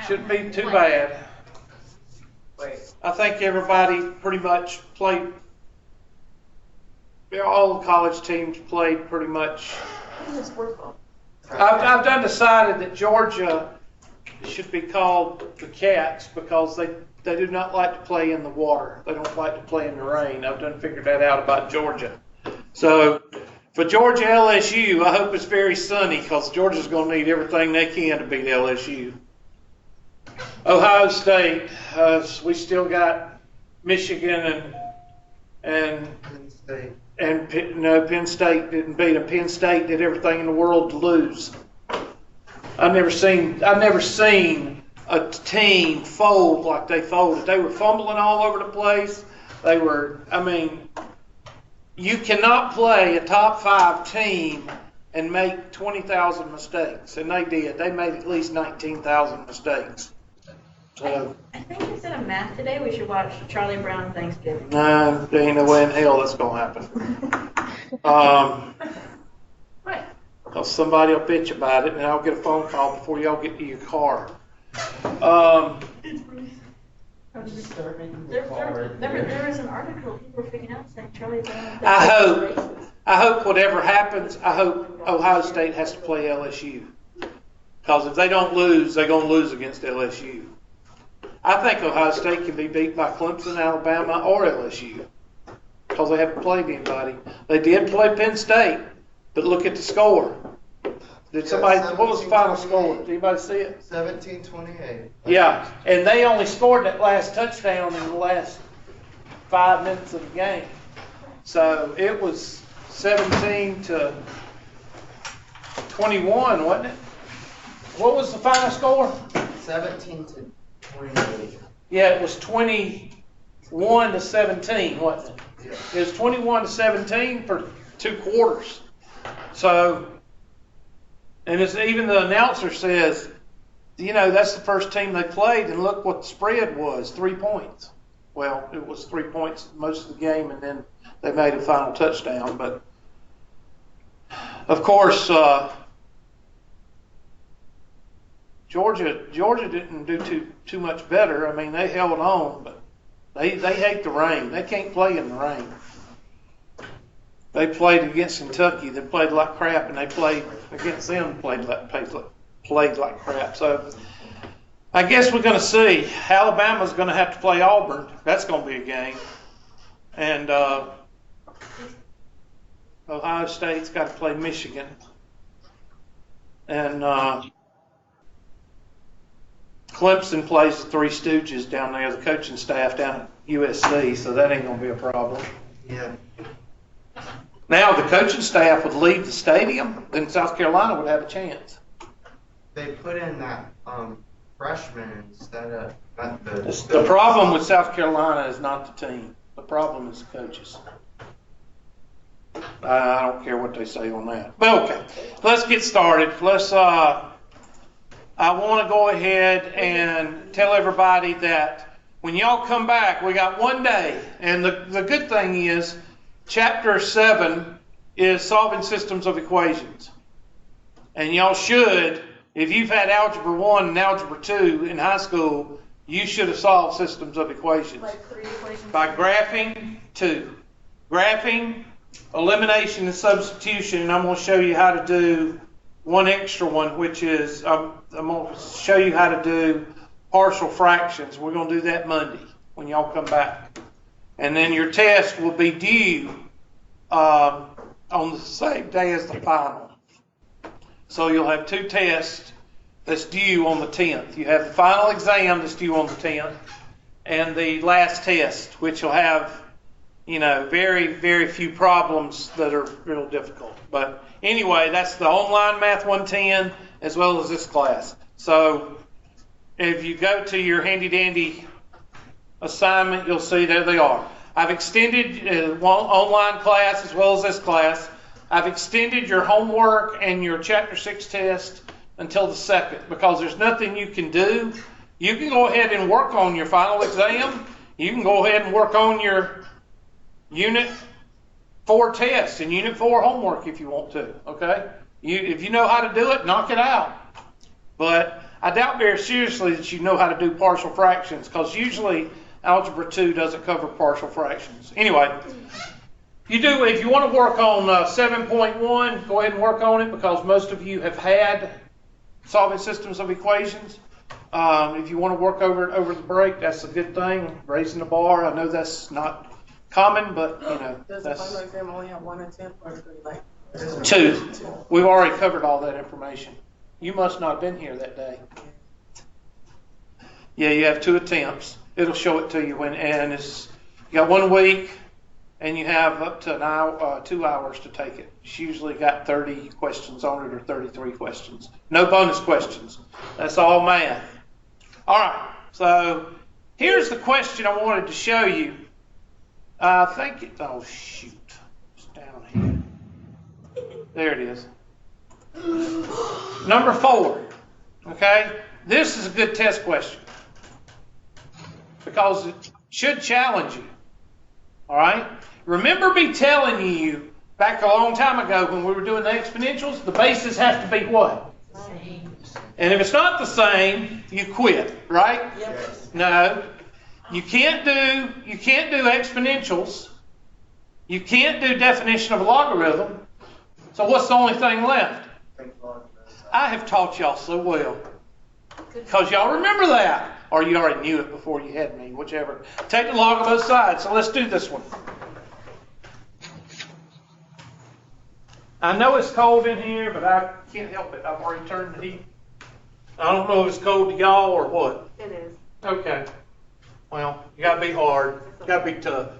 Shouldn't be too bad. I think everybody pretty much played. All the college teams played pretty much. I've done decided that Georgia should be called the Cats because they do not like to play in the water. They don't like to play in the rain. I've done figured that out about Georgia. So for Georgia LSU, I hope it's very sunny because Georgia's going to need everything they can to beat LSU. Ohio State, we still got Michigan and Penn State. No, Penn State didn't beat them. Penn State did everything in the world to lose. I've never seen a team fold like they folded. They were fumbling all over the place. You cannot play a top 5 team and make 20,000 mistakes, and they did. They made at least 19,000 mistakes. So I think instead of math today, we should watch Charlie Brown Thanksgiving. no, there ain't no way in hell that's gonna happen. Right. Because somebody will bitch about it, and I'll get a phone call before y'all get to your car. It's really disturbing. There was an article people were picking out saying Charlie Brown. I hope whatever happens, I hope Ohio State has to play LSU. Because if they don't lose, they're going to lose against LSU. I think Ohio State can be beat by Clemson, Alabama, or LSU. Because they haven't played anybody. They did play Penn State, but look at the score. What was the final score? Did anybody see it? 17-28. Yeah, and they only scored that last touchdown in the last 5 minutes of the game. So it was 17-21, wasn't it? What was the final score? 17-28. Yeah, it was 21-17, wasn't it? Yeah. It was 21-17 for 2 quarters. So, and even the announcer says, that's the first team they played, and look what the spread was, 3 points. Well, it was 3 points most of the game, and then they made a final touchdown. But, of course, Georgia didn't do too much better. I mean, they held on, but they hate the rain. They can't play in the rain. They played against Kentucky. They played like crap, and they played against them. Played like crap. So I guess we're going to see. Alabama's going to have to play Auburn. That's going to be a game. And Ohio State's got to play Michigan. And Clemson plays the Three Stooges down there, the coaching staff down at USC, so that ain't going to be a problem. Yeah. Now, if the coaching staff would leave the stadium, then South Carolina would have a chance. They put in that freshman instead of The problem with South Carolina is not the team. The problem is the coaches. I don't care what they say on that. But okay, let's get started. I want to go ahead and tell everybody that when y'all come back, we got 1 day. And the good thing is, Chapter 7 is solving systems of equations. And y'all should, if you've had Algebra 1 and Algebra 2 in high school, you should have solved systems of equations. Like 3 equations. By graphing 2. Graphing, elimination, and substitution. And I'm going to show you how to do one extra one, which is, I'm going to show you how to do partial fractions. We're going to do that Monday when y'all come back. And then your test will be due on the same day as the final. So you'll have 2 tests that's due on the 10th. You have the final exam that's due on the 10th and the last test, which will have, very, very few problems that are real difficult. But anyway, that's the online Math 110 as well as this class. So if you go to your handy-dandy assignment, you'll see there they are. I've extended one online class as well as this class. I've extended your homework and your Chapter 6 test until the 2nd because there's nothing you can do. You can go ahead and work on your final exam. You can go ahead and work on your Unit 4 test and Unit 4 homework if you want to, okay? If you know how to do it, knock it out. But I doubt very seriously that you know how to do partial fractions, because usually Algebra 2 doesn't cover partial fractions. Anyway, if you want to work on 7.1, go ahead and work on it, because most of you have had solving systems of equations. If you want to work over it over the break, that's a good thing. Raising the bar, I know that's not common, but Does the final exam only have 1 attempt or 3 like? 2. We've already covered all that information. You must not have been here that day. Yeah, you have 2 attempts. It'll show it to you and you got 1 week, and you have up to 2 hours to take it. It's usually got 30 questions on it, or 33 questions. No bonus questions. That's all math. All right, so here's the question I wanted to show you. Oh shoot, it's down here. There it is. Number 4, okay? This is a good test question, because it should challenge you, all right? Remember me telling you back a long time ago when we were doing the exponentials, the bases have to be what? Same. And if it's not the same, you quit, right? Yes. No, you can't do exponentials. You can't do definition of a logarithm. So what's the only thing left? I have taught y'all so well, because y'all remember that, or you already knew it before you had me, whichever. Take the log of both sides. So let's do this one. I know it's cold in here, but I can't help it. I've already turned the heat. I don't know if it's cold to y'all or what. It is. Okay. Well, you gotta be hard. You gotta be tough.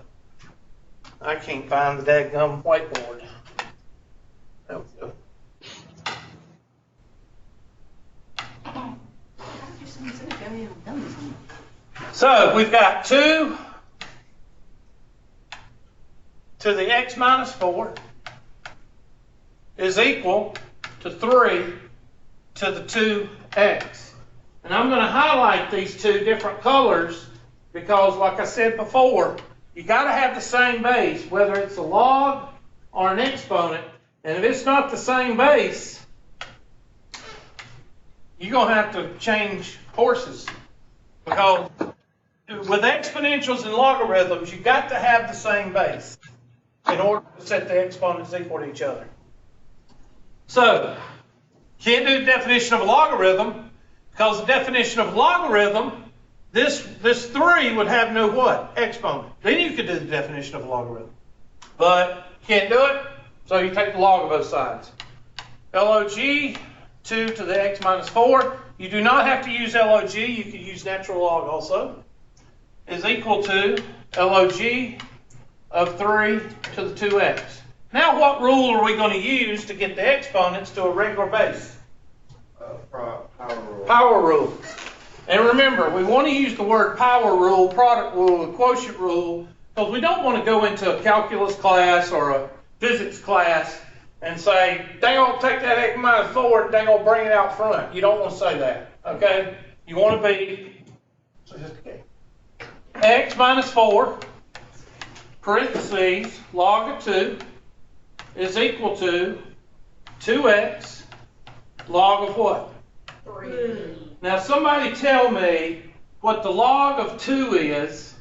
I can't find the dadgum whiteboard. There we go. So we've got 2 to the x minus 4 is equal to 3 to the 2x. And I'm going to highlight these 2 different colors because, like I said before, you got to have the same base, whether it's a log or an exponent. And if it's not the same base, you're going to have to change courses, because with exponentials and logarithms, you've got to have the same base in order to set the exponents equal to each other. So, can't do the definition of a logarithm, because the definition of a logarithm, this 3 would have no what? Exponent. Then you could do the definition of a logarithm. But can't do it, so you take the log of both sides. Log, 2 to the x minus 4. You do not have to use log, you can use natural log also, is equal to log of 3 to the 2x. Now what rule are we going to use to get the exponents to a regular base? Power rule. Power rule. And remember, we want to use the word power rule, product rule, and quotient rule, because we don't want to go into a calculus class or a physics class and say, they all take that x minus 4 and they all bring it out front. You don't want to say that, okay? You want to be x minus 4, parentheses, log of 2, is equal to 2x log of what? 3. Now somebody tell me what the log of 2 is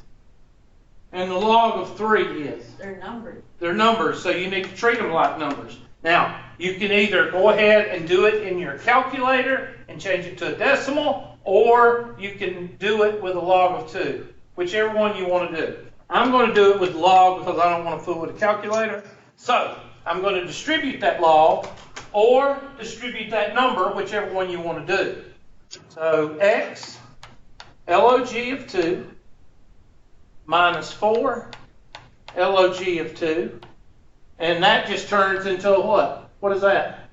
and the log of 3 is. They're numbered. They're numbers, so you need to treat them like numbers. Now, you can either go ahead and do it in your calculator and change it to a decimal, or you can do it with a log of 2, whichever one you want to do. I'm going to do it with log because I don't want to fool with a calculator. So, I'm going to distribute that log or distribute that number, whichever one you want to do. So, x log of 2 minus 4 log of 2, and that just turns into a what? What is that?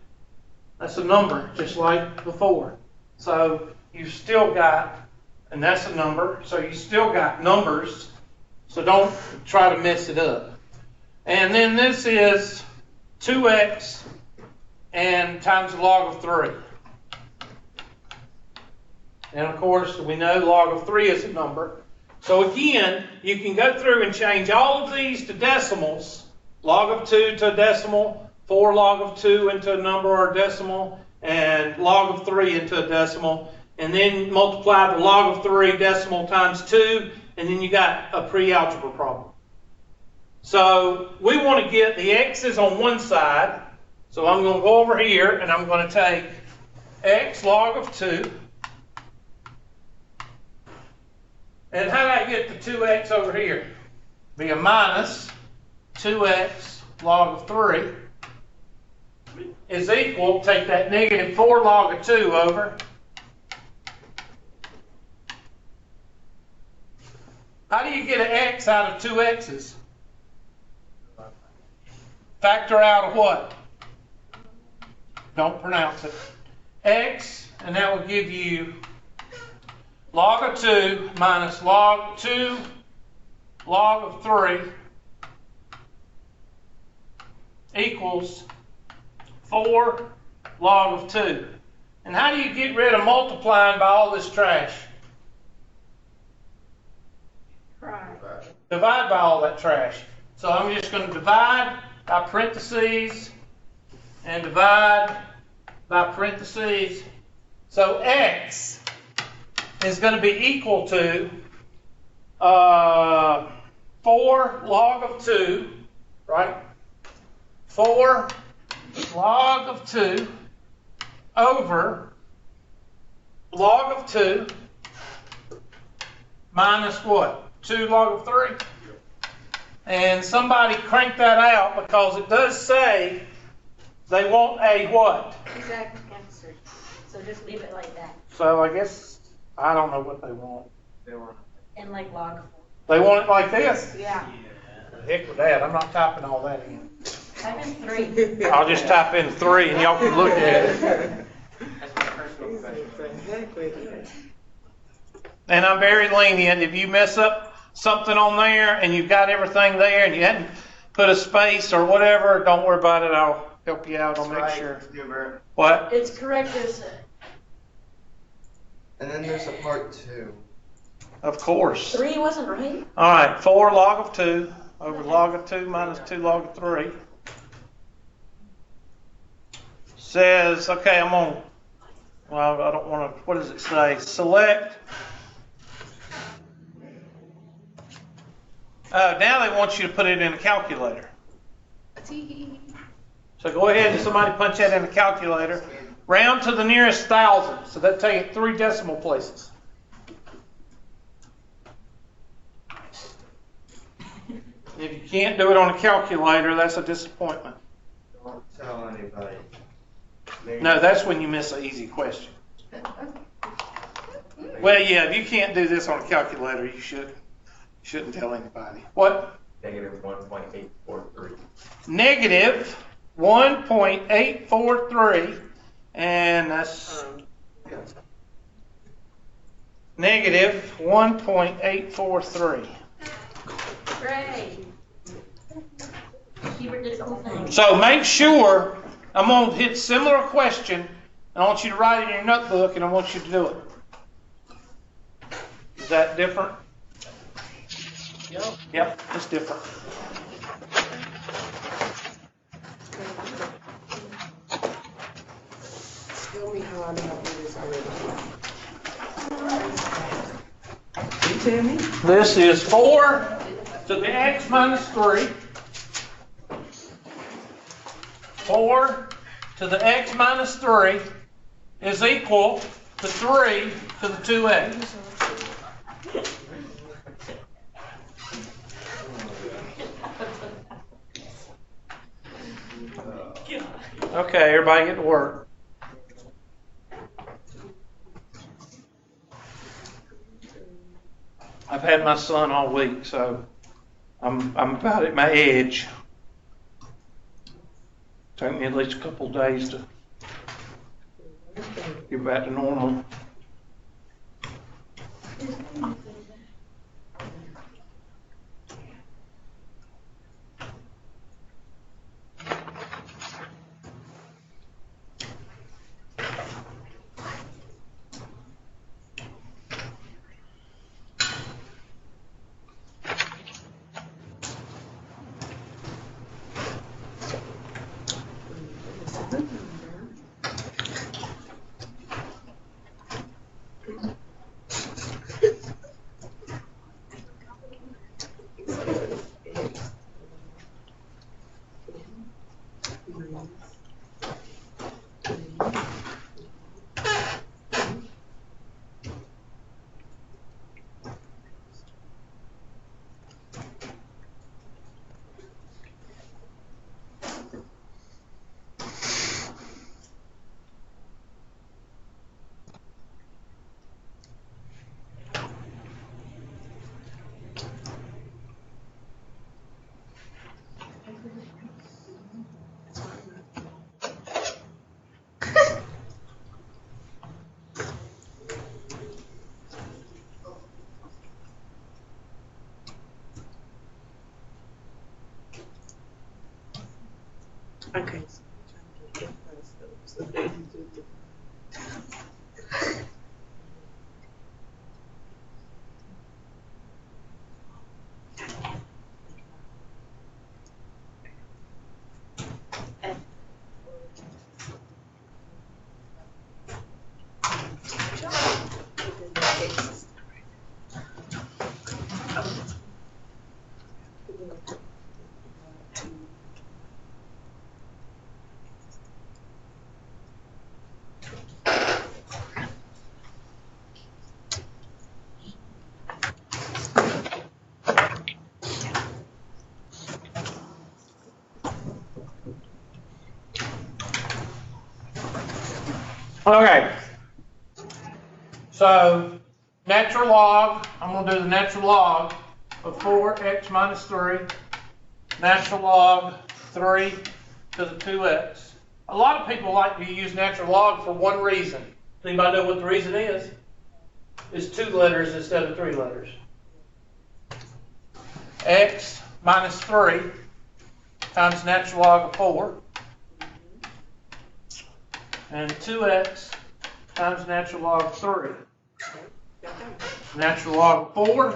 That's a number, just like before. So you've still got, and that's a number, so you still got numbers, so don't try to mess it up. And then this is 2x and times the log of 3. And of course, we know log of 3 is a number. So again, you can go through and change all of these to decimals. Log of 2 to a decimal, 4 log of 2 into a number or a decimal, and log of 3 into a decimal. and then multiply the log of 3 decimal times 2, and then you got a pre-algebra problem. So we want to get the x's on one side. So I'm going to go over here and I'm going to take x log of 2. And how do I get the 2x over here? Be a minus 2x log of 3 is equal, take that negative 4 log of 2 over. How do you get an x out of 2 x's? Factor out of what? Don't pronounce it. X, and that will give you log of 2 minus log 2 log of 3 equals 4 log of 2. And how do you get rid of multiplying by all this trash? Divide by all that trash. So I'm just going to divide by parentheses and divide by parentheses. So x is going to be equal to 4 log of 2, right? 4 log of 2 over log of 2 minus what? 2 log of 3? And somebody crank that out because it does say they want a what? Exact answer. So just leave it like that. So I guess, I don't know what they want. And like log 4. They want it like this? Yeah. Heck with that, I'm not typing all that in. Type in 3. I'll just type in 3 and y'all can look at it. And I'm very lenient. If you mess up something on there and you've got everything there and you hadn't put a space or whatever, don't worry about it. I'll help you out. I'll make sure. What? It's correct as And then there's a part 2. Of course. 3 wasn't right. All right, 4 log of 2 over log of 2 minus 2 log of 3 says, okay, I'm on, well, I don't want to, what does it say? Select. Now they want you to put it in a calculator. So go ahead and somebody punch that in a calculator. Round to the nearest 1,000. So that'll take it 3 decimal places. If you can't do it on a calculator, that's a disappointment. Don't tell anybody. No, that's when you miss an easy question. Well, yeah, if you can't do this on a calculator, you shouldn't tell anybody. What? Negative 1.843. Negative 1.843, and that's negative 1.843. Great. Keep it this whole thing. So make sure, I'm going to hit similar question, and I want you to write it in your notebook, and I want you to do it. Is that different? Yep, it's different. Tell me how I know how to do this already. You tell me. This is 4 to the x minus 3. 4 to the x minus 3 is equal to 3 to the 2x. Okay, everybody get to work. I've had my son all week, so I'm about at my edge. Took me at least a couple of days to get back to normal. Okay. So I'm trying to get that stuff. So they do the Okay. So, natural log, I'm going to do the natural log of 4x minus 3. Natural log 3 to the 2x. A lot of people like to use natural log for one reason. Does anybody know what the reason is? It's 2 letters instead of 3 letters. X minus 3 times natural log of 4. And 2x times natural log of 3. Natural log of 4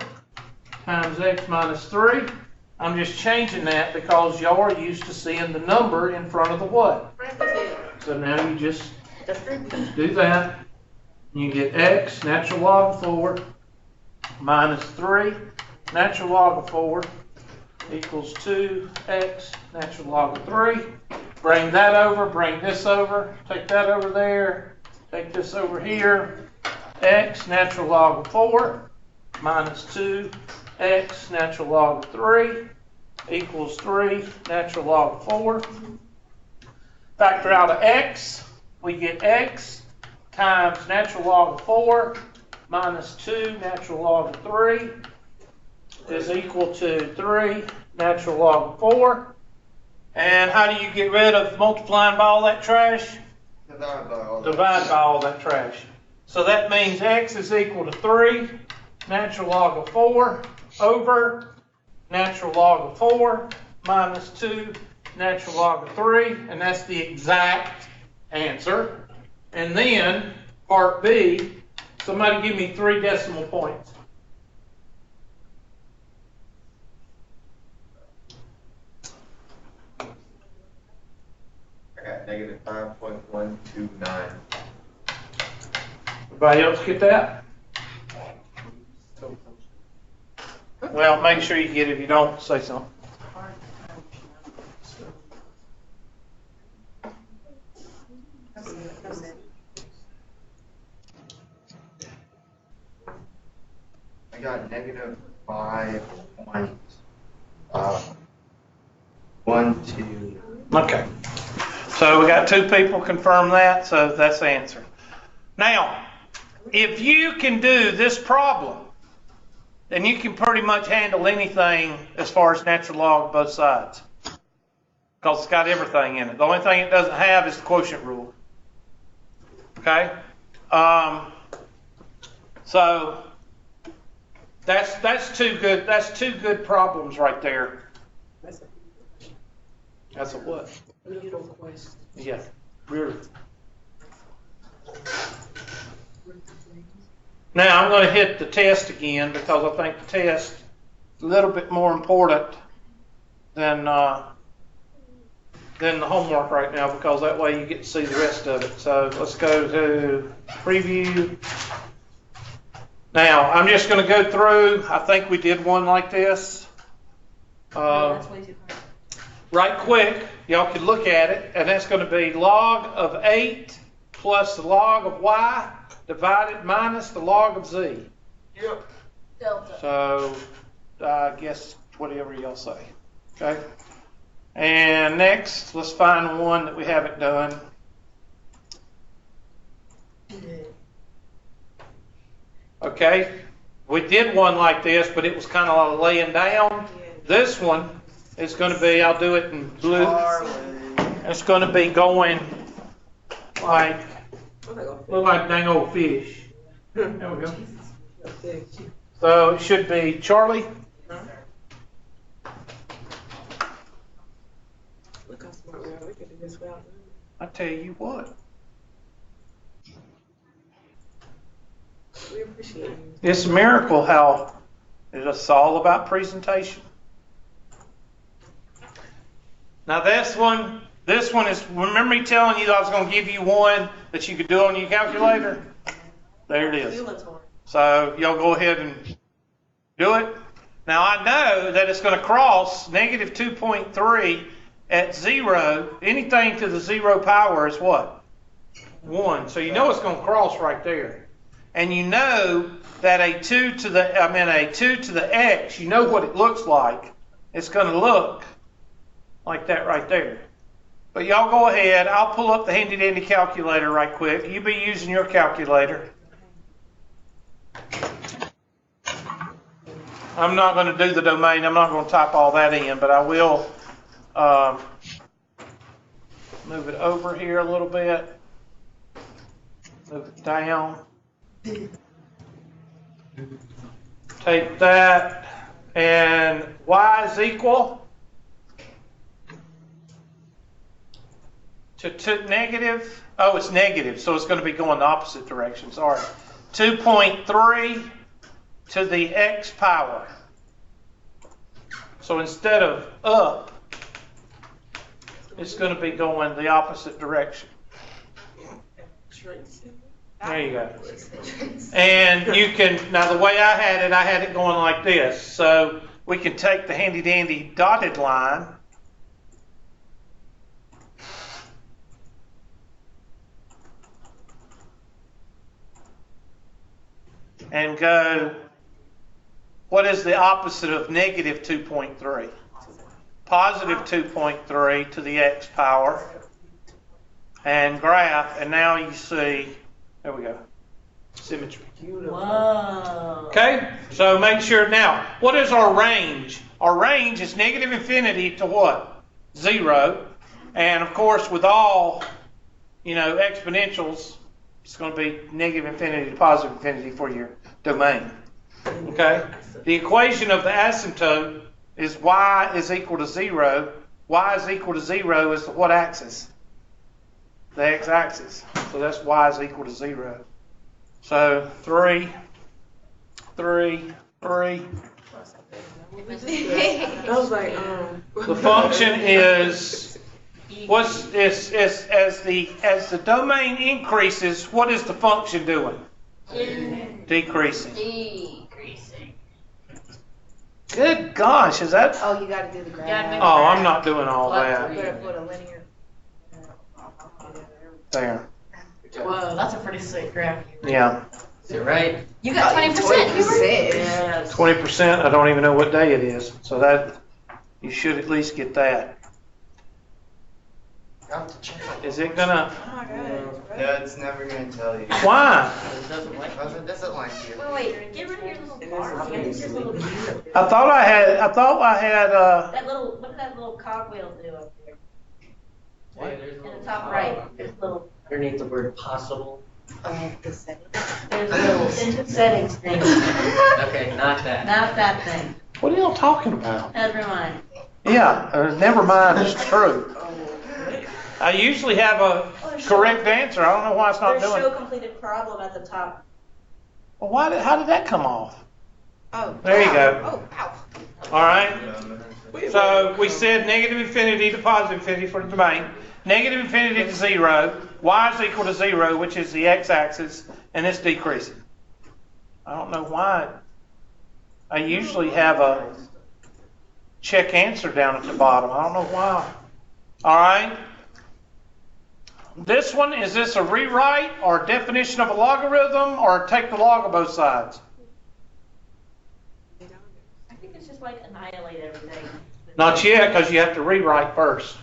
times x minus 3. I'm just changing that because y'all are used to seeing the number in front of the what? So now you just do that. You get x, natural log of 4, minus 3, natural log of 4, equals 2x, natural log of 3. Bring that over, bring this over, take that over there, take this over here. X, natural log of 4, minus 2x, natural log of 3, equals 3, natural log of 4. Factor out of x, we get x times natural log of 4 minus 2 natural log of 3 is equal to 3 natural log of 4. And how do you get rid of multiplying by all that trash? Divide by all that. Divide by all that trash. So that means x is equal to 3 natural log of 4 over natural log of 4 minus 2 natural log of 3. And that's the exact answer. And then part B, somebody give me 3 decimal points. I got negative 5.129. Everybody else get that? Well, make sure you get it. If you don't, say something. I got negative 5.12. Okay. So we got 2 people confirm that, so that's the answer. Now, if you can do this problem, then you can pretty much handle anything as far as natural log both sides. Because it's got everything in it. The only thing it doesn't have is the quotient rule. Okay? So that's two good problems right there. That's a what? little question. Yeah. Really. Now I'm going to hit the test again because I think the test is a little bit more important than the homework right now, because that way you get to see the rest of it. So let's go to preview. Now I'm just going to go through. I think we did one like this. That's way too hard. Right quick, y'all can look at it, and that's going to be log of 8 plus the log of y divided minus the log of z. Yep. Delta. So I guess whatever y'all say. Okay. And next, let's find one that we haven't done. Okay. We did one like this, but it was kind of laying down. This one is going to be, I'll do it in blue. It's going to be going like, look like dang old fish. There we go. So it should be Charlie. Look how smart we are. We could do this without doing I tell you what, it. We appreciate you. it's a miracle how it's all about presentation. Now this one is, remember me telling you that I was going to give you one that you could do on your calculator? There it is. So y'all go ahead and do it. Now I know that it's going to cross negative 2.3 at 0. Anything to the 0 power is what? 1. So you know it's going to cross right there. And you know that a 2 to the x, you know what it looks like. It's going to look like that right there. But y'all go ahead. I'll pull up the handy dandy calculator right quick. You be using your calculator. I'm not going to do the domain. I'm not going to type all that in, but I will move it over here a little bit. Move it down. Take that, and y is equal to negative. Oh, it's negative, so it's going to be going the opposite direction. Sorry. 2.3 to the x power. So instead of up, it's going to be going the opposite direction. There you go. And you can, now the way I had it going like this. So we can take the handy dandy dotted line and go, what is the opposite of negative 2.3? Positive 2.3 to the x power. And graph, and now you see, there we go, symmetry. Whoa. Okay, so make sure now, what is our range? Our range is negative infinity to what? 0. And of course, with all, exponentials, it's going to be negative infinity to positive infinity for your domain. Okay? The equation of the asymptote is y is equal to 0. Y is equal to 0 is what axis? The x-axis. So that's y is equal to 0. So 3. I was like, The function is as the domain increases, what is the function doing? Decreasing. Good gosh, is that? Oh, you got to do the graph. Oh, I'm not doing all that. You better put a linear. There. Whoa, that's a pretty sick graph. Yeah. Is it right? You got 20%. 20%. I don't even know what day it is. So that you should at least get that. Is it gonna? Oh my God. Yeah, it's never gonna tell you. Why? It doesn't like Because it doesn't like you. Wait, get rid of your little bar. Get your little I thought I had. that little. What did that little cogwheel do up there? Hey, there's a In little the top right, there's a little. underneath the word possible. The setting. There's a little settings thing. Okay, not that. Not that thing. What are y'all talking about? Never mind. Yeah. Never mind. It's true. I usually have a correct answer. I don't know why it's not There's doing show it. completed problem at the top. Well, how did that come off? Oh. There you go. Oh, wow. All right. So we said negative infinity to positive infinity for the domain. Negative infinity to 0. Y is equal to 0, which is the x-axis, and it's decreasing. I don't know why. I usually have a check answer down at the bottom. I don't know why. All right. This one, is this a rewrite or a definition of a logarithm or take the log of both sides? I think it's just like annihilate everything. Not yet, because you have to rewrite first.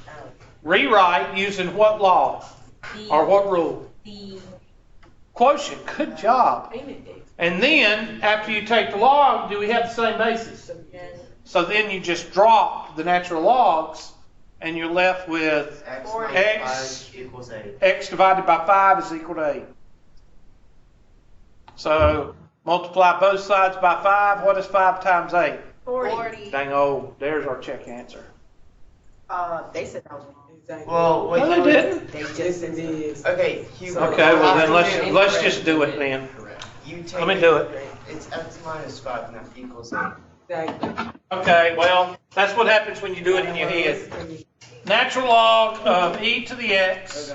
Rewrite using what law or what rule? The Quotient. Good job. And then, after you take the log, do we have the same basis? yes. So then you just drop the natural logs, and you're left with X Or minus 5 equals 8. x divided by 5 is equal to 8. So multiply both sides by 5. What is 5 times 8? 40. Dang, oh, there's our check answer. They said that was wrong. Well, what No, you they would- didn't. They Yes, just it is. Okay, Hubert. Okay, well then you let's just do it then. take Let me do it. It's x minus 5 and that equals 8. Exactly. Okay, well, that's what happens when you do it in your head. Natural log of e to the x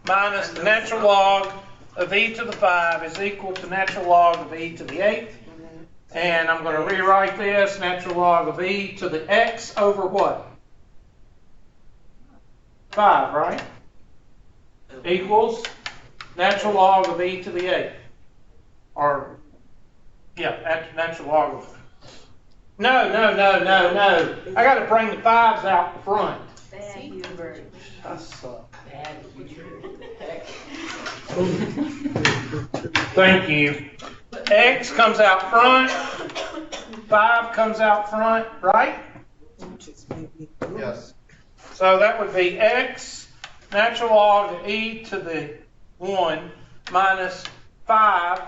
minus the natural log of e to the 5 is equal to natural log of e to the 8th. And I'm going to rewrite this, natural log of e to the x over what? 5, right? Equals natural log of e to the 8th. Or, yeah, natural log of... No. I got to bring the 5s out front. Bad Hubert. I suck. Bad Hubert. Thank you. X comes out front, 5 comes out front, right? Yes. So that would be x natural log of e to the 1 minus 5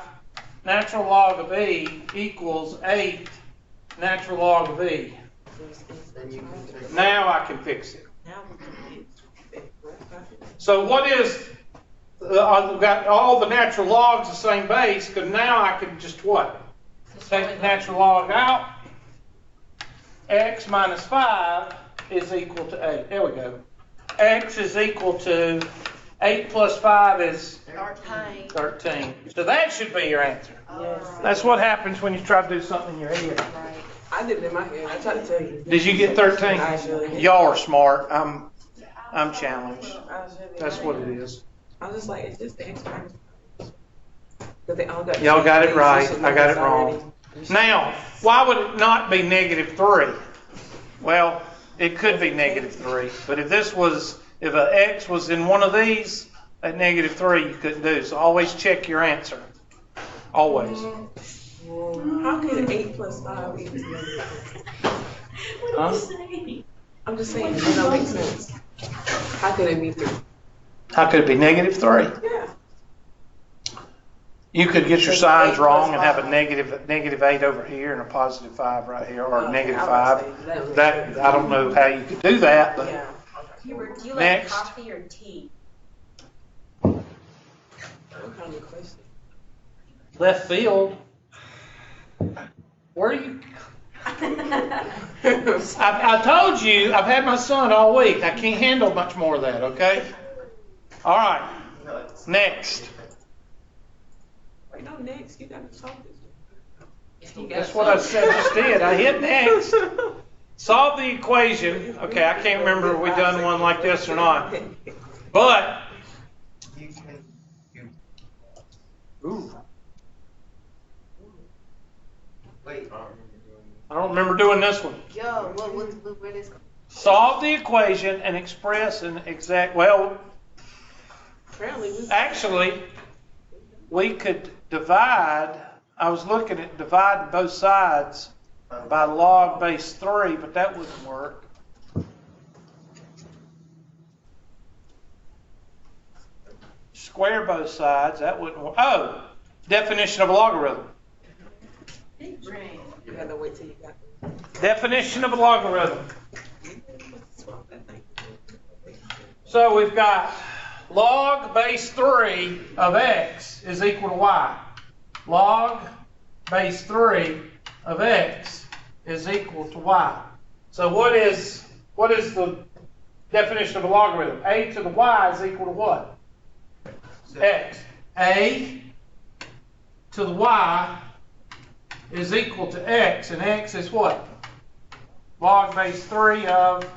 natural log of e equals 8 natural log of e. Then you can take. Now I can fix it. Now we can use. So what is, I've got all the natural logs the same base, because now I can just what? Take the natural log out. X minus 5 is equal to 8. There we go. X is equal to 8 plus 5 is 13. So that should be your answer. Yes. That's what happens when you try to do something in your head. I did it in my head. I tried to tell you. Did you get 13? Actually. Y'all are smart. I'm challenged. I was really That's what it is. I was just like, it's just the X minus. But they all got. Y'all got it right. You should I know got this it wrong. already. You should- Now, why would it not be -3? Well, it could be -3, but if an x was in one of these, at -3 you couldn't do. So always check your answer. Always. How could 8 plus 5 equal 3? What are you saying? I'm just saying, it don't make sense. How could it be 3? How could it be -3? Yeah. You could get your signs wrong and have a -8 over here and a +5 right here, or -5. That, I don't know how you could do that, but Yeah. Hubert, do you like Next. coffee or tea? What kind of question? left field. Where are you? I told you, I've had my son all week. I can't handle much more of that, okay? All right, No, it's. next. Wait, no, next. You gotta solve this. That's what I said, just did. I hit next. Solve the equation. Okay, I can't remember if we done one like this or not. But, You can. ooh, Wait. I don't remember doing this one. Yo, what is? Solve the equation and express an exact, well, Apparently, we. actually, we could divide, I was looking at dividing both sides by log base 3, but that wouldn't work. Square both sides, that wouldn't work. Oh, definition of a logarithm. Big brain. You had to wait till you got Definition of a logarithm. swap that thing. So we've got log base 3 of x is equal to y. Log base 3 of x is equal to y. So what is the definition of a logarithm? A to the y is equal to what? X. A to the y is equal to x, and x is what? Log base 3 of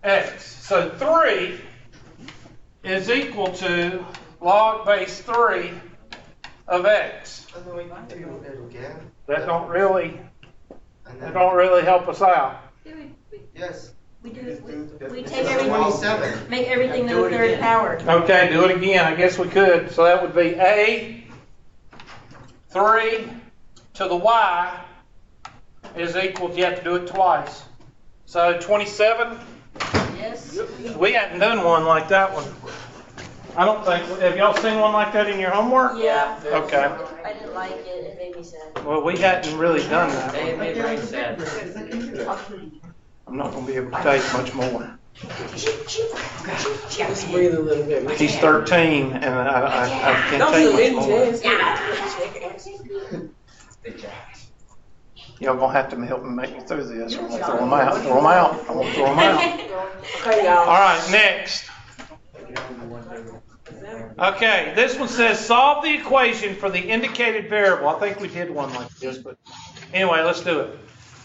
x. So 3 is equal to log base 3 of x. And then we can do it again. That don't really And that then. don't really help us out. Yes. We do, Just do we this take is everything, 27. make everything to Do the it third again. power. Okay, do it again. I guess we could. So that would be a 3 to the y is equal to, you have to do it twice. So 27, Yes. we hadn't done one like that one. I don't think, have y'all seen one like that in your homework? Yeah. Okay. I didn't like it. It made me sad. Well, we hadn't really done that. They made me sad. I'm not going to be able to take much more. Just breathe a little bit. He's 13, and I can't Don't take do much any more. test. Y'all gonna have to help me make me through this. I'm gonna throw them out. Throw them out. I'm gonna throw them out. Okay, y'all. All right, next. Okay, this one says solve the equation for the indicated variable. I think we did one like this, but anyway, let's do it.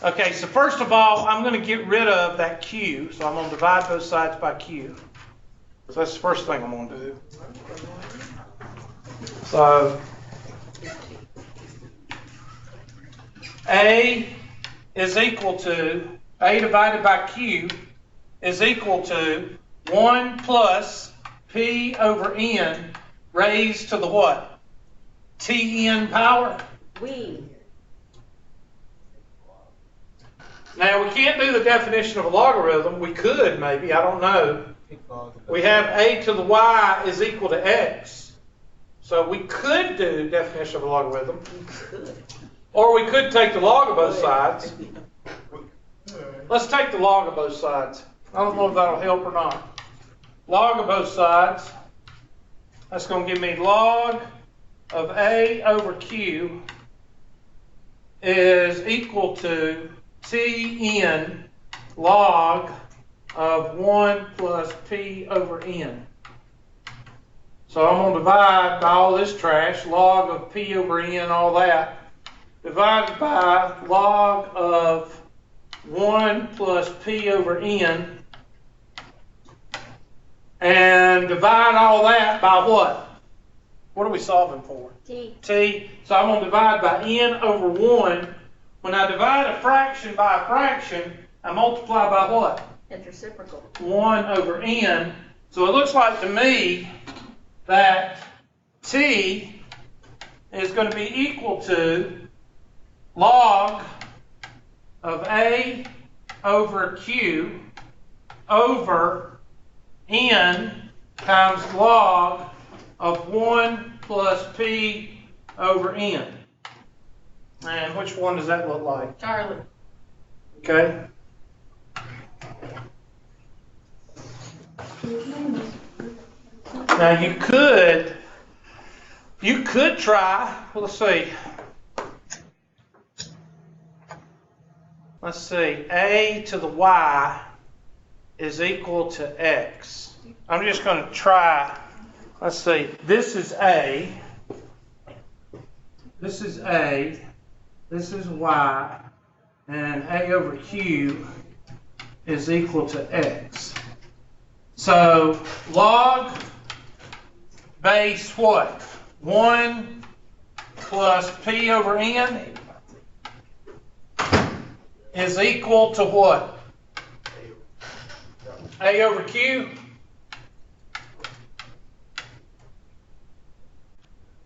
Okay, so first of all, I'm going to get rid of that q, so I'm going to divide both sides by q. So that's the first thing I'm going to do. So A is equal to, A divided by q is equal to 1 plus P over N raised to the what? Tn power? Now, we can't do the definition of a logarithm. We could, maybe. I don't know. We have a to the y is equal to x. So we could do definition of a logarithm. Or we could take the log of both sides. Let's take the log of both sides. I don't know if that'll help or not. Log of both sides. That's going to give me log of a over q is equal to Tn log of 1 plus P over N. So I'm going to divide by all this trash, log of P over N, all that, divided by log of 1 plus P over N, and divide all that by what? What are we solving for? T. T. So I'm going to divide by N over 1. When I divide a fraction by a fraction, I multiply by what? It's reciprocal. 1 over N. So it looks like to me that T is going to be equal to log of A over Q over N times log of 1 plus P over N. And which one does that look like? Charlie. Okay. Now you could try, well, let's see. Let's see, a to the y is equal to x. I'm just going to try, let's see, this is a, this is a, this is y, and a over q is equal to x. So log base what? 1 plus p over n is equal to what? A over q?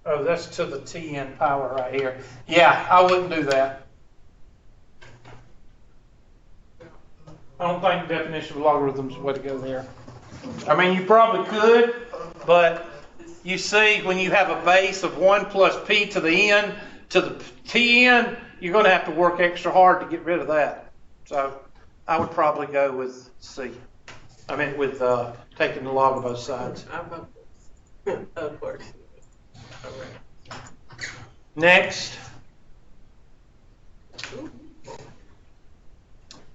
Oh, that's to the Tn power right here. Yeah, I wouldn't do that. I don't think the definition of logarithms is the way to go there. I mean, you probably could, but you see when you have a base of 1 plus p to the n to the Tn, you're going to have to work extra hard to get rid of that. So I would probably go with C. I mean, with taking the log of both sides. Of course. All right. Next.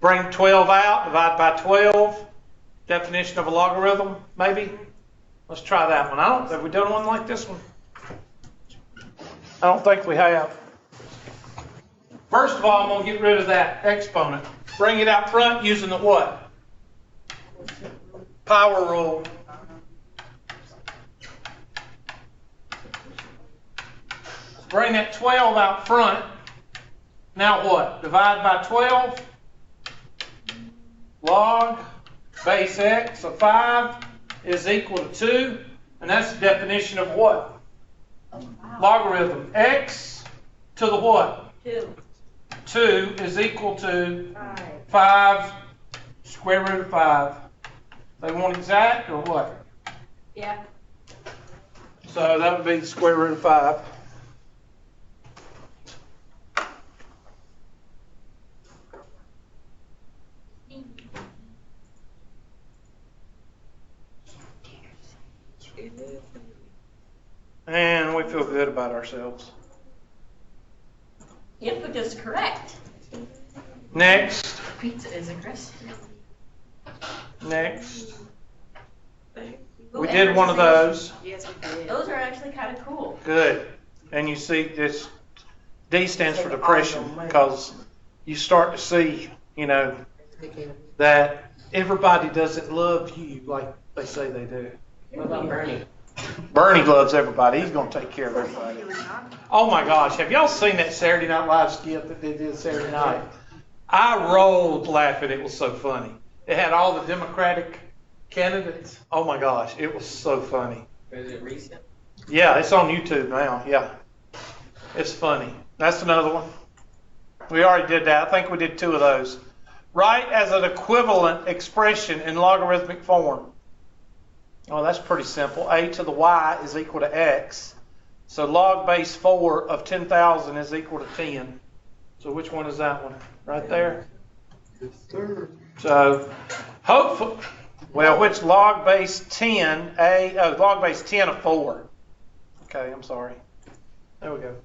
Bring 12 out, divide by 12. Definition of a logarithm, maybe? Let's try that one. Have we done one like this one? I don't think we have. First of all, I'm going to get rid of that exponent. Bring it out front using the what? Power rule. Bring that 12 out front. Now what? Divide by 12. Log base x of 5 is equal to 2. And that's the definition of what? Logarithm. X to the what? 2. 2 is equal to 5 square root of 5. They want exact or what? Yeah. So that would be the square root of 5. about ourselves. Input is correct. Next. Pizza is aggressive. Next. Thank you. We did one of those. Yes, we did. Those are actually kind of cool. Good. And you see this D stands for depression because you start to see, you know, that everybody doesn't love you like they say they do. What about Bernie? Bernie loves everybody. He's going to take care of everybody. Oh my gosh, have y'all seen that Saturday Night Live skit that they did Saturday night? I rolled laughing. It was so funny. It had all the Democratic candidates. Oh my gosh, it was so funny. Is it recent? Yeah, it's on YouTube now. Yeah, it's funny. That's another one. We already did that. I think we did 2 of those. Write as an equivalent expression in logarithmic form. Oh, that's pretty simple. A to the y is equal to x. So log base 4 of 10,000 is equal to 10. So which one is that one? Right there? So hopefully, well, which log base 10, log base 10 of 4. Okay, I'm sorry. There we go.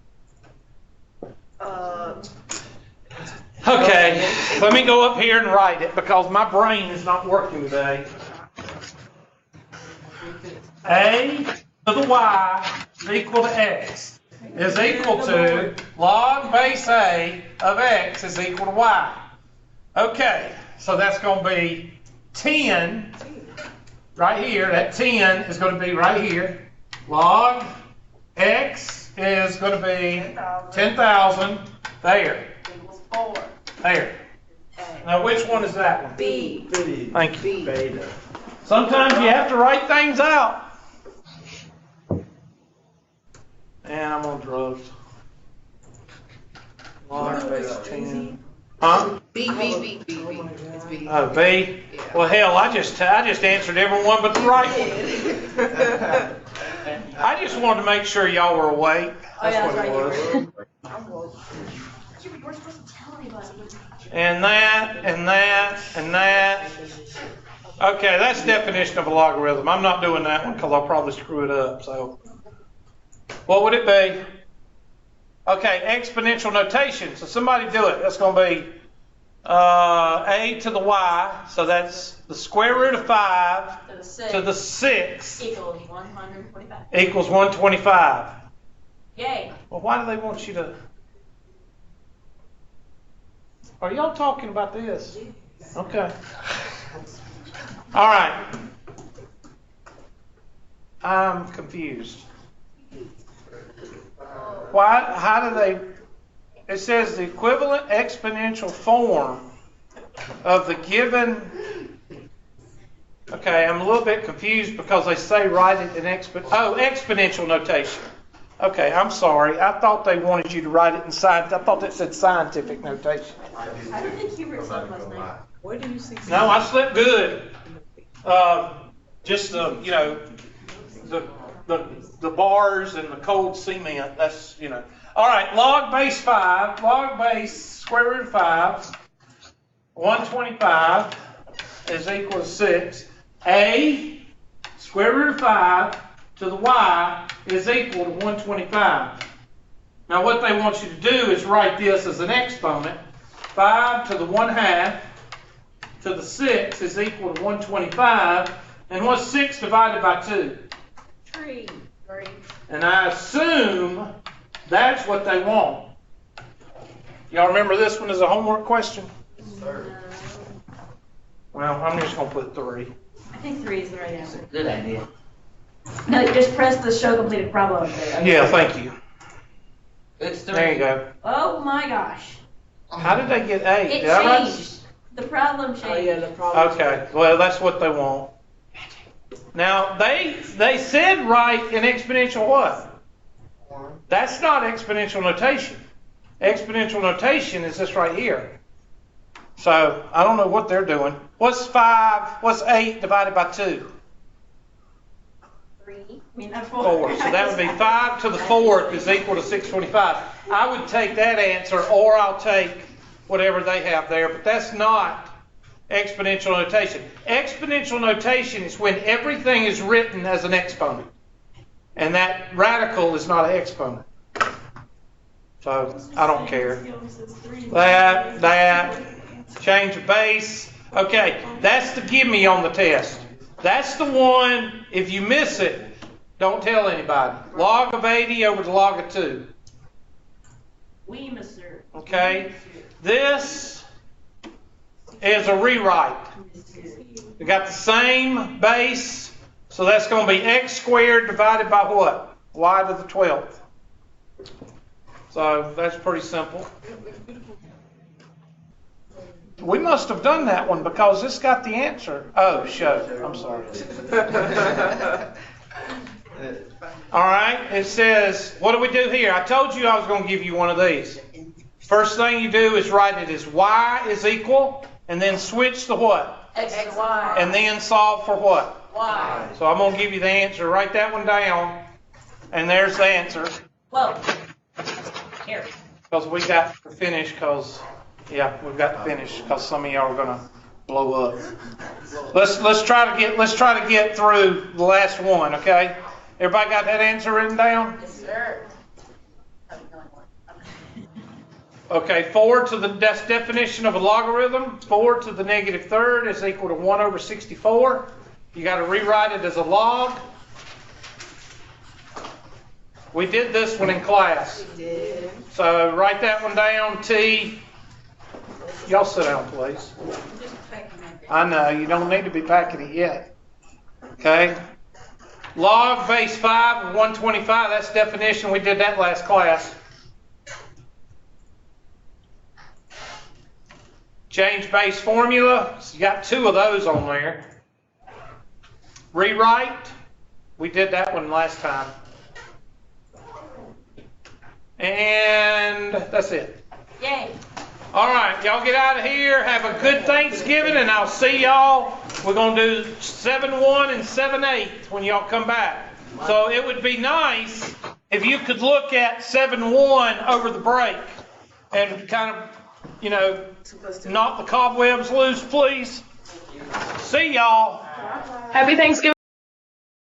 Okay, let me go up here and write it because my brain is not working today. A to the y is equal to x is equal to log base A of x is equal to y. Okay, so that's going to be 10 right here. That 10 is going to be right here. Log x is going to be 10,000 there. Equals 4. There. Now, which one is that one? B. Thank you. Beta. Sometimes you have to write things out. And I'm on drugs. Log base 10. Huh? B. It's B. Oh, B? Well, hell, I just answered every one but the right one. I just wanted to make sure y'all were awake. That's what it was. You were supposed to tell anybody. And that, and that, and that. Okay, that's definition of a logarithm. I'm not doing that one because I'll probably screw it up. So, what would it be? Okay, exponential notation. So somebody do it. That's going to be a to the y. So that's the square root of 5 to the 6 Equals 125. equals 125. Yay. Well, why do they want you to? Are y'all talking about this? Okay. All right. I'm confused. Why? How do they? It says the equivalent exponential form of the given. Okay, I'm a little bit confused because they say write it in exponential notation. Okay, I'm sorry. I thought they wanted you to write it in science. I thought that said scientific notation. I don't think you were slept last night. Where do you see? No, I slept good. Just you know, the bars and the cold cement. That's All right, log base 5, log base square root of 5, 125 is equal to 6. A square root of 5 to the y is equal to 125. Now what they want you to do is write this as an exponent. 5 to the 1/2 to the 6 is equal to 125. And what's 6 divided by 2? 3. And I assume that's what they want. Y'all remember this one as a homework question? Well, I'm just going to put 3. I think 3 is the right answer. Good idea. No, you just press the show completed problem. Yeah, thank you. It's 3. There you go. Oh my gosh. How did they get 8? It Did I write- changed. The problem changed. Oh yeah, the problem. Okay, well, that's what they want. Now, they said write in exponential what? That's not exponential notation. Exponential notation is this right here. So, I don't know what they're doing. What's 8 divided by 2? 3. I mean, that's 4. So that would be 5 to the 4th is equal to 625. I would take that answer, or I'll take whatever they have there, but that's not exponential notation. Exponential notation is when everything is written as an exponent. And that radical is not an exponent. So I don't care. That, change of base. Okay, that's the gimme on the test. That's the one, if you miss it, don't tell anybody. Log of 80 over the log of 2. Okay, this is a rewrite. We got the same base, so that's going to be x squared divided by what? Y to the 12th. So that's pretty simple. We must have done that one because this got the answer. Oh, show. I'm sorry. All right, it says, what do we do here? I told you I was going to give you one of these. First thing you do is write it as y is equal, and then switch to what? X and Y. And then solve for what? Y. So I'm going to give you the answer. Write that one down, and there's the answer. Whoa. Here. Because we got to finish, we've got to finish because some of y'all are going to blow up. Let's try to get through the last one, okay? Everybody got that answer written down? Yes, sir. Okay, that's definition of a logarithm. 4 to the negative third is equal to 1 over 64. You got to rewrite it as a log. We did this one in class. We did. So write that one down. T. Y'all sit down, please. I know, you don't need to be packing it yet. Okay. Log base 5 of 125, that's definition. We did that last class. Change base formula. So you got 2 of those on there. Rewrite. We did that one last time. And that's it. Yay. All right, y'all get out of here. Have a good Thanksgiving, and I'll see y'all. We're going to do 7-1 and 7-8 when y'all come back. So it would be nice if you could look at 7-1 over the break and kind of, knock the cobwebs loose, please. See y'all. Happy Thanksgiving.